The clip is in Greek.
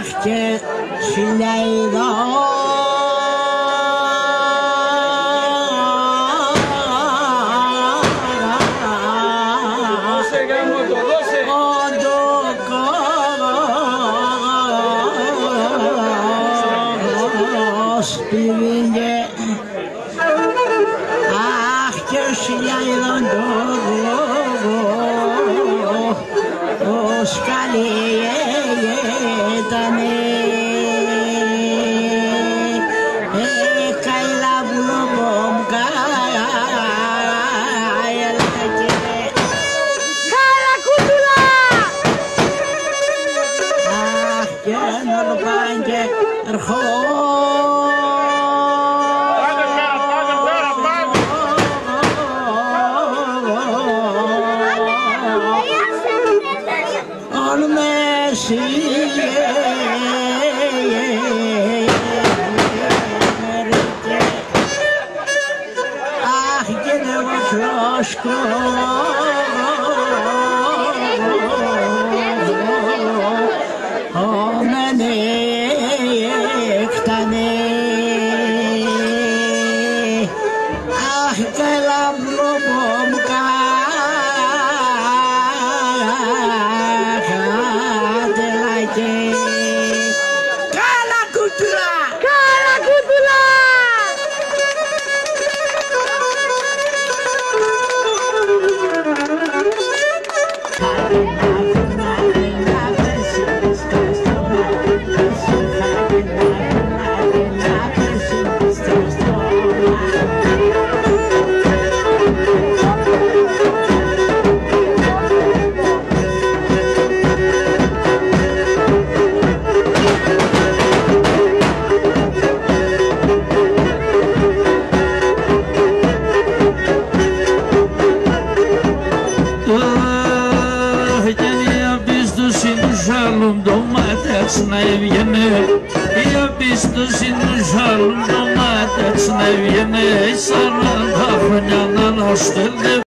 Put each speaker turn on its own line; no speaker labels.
Ach και χιλιάδο σπίβηκε αχ και χιλιάδον το σκάλι ήτανε καίλα βουλοβόμ
Καλά κουτουλά!
αχ και νορπάν και αχ και νευοφλόσκο όμενε έκτανε αχ καλά βλόμμ Καλά κουτουλά!
Καλά κουτουλά!
να έβγαινε η απίστωση του ζάλου το μάτεξ να έβγαινε 40 χρόνια να αναστέλνε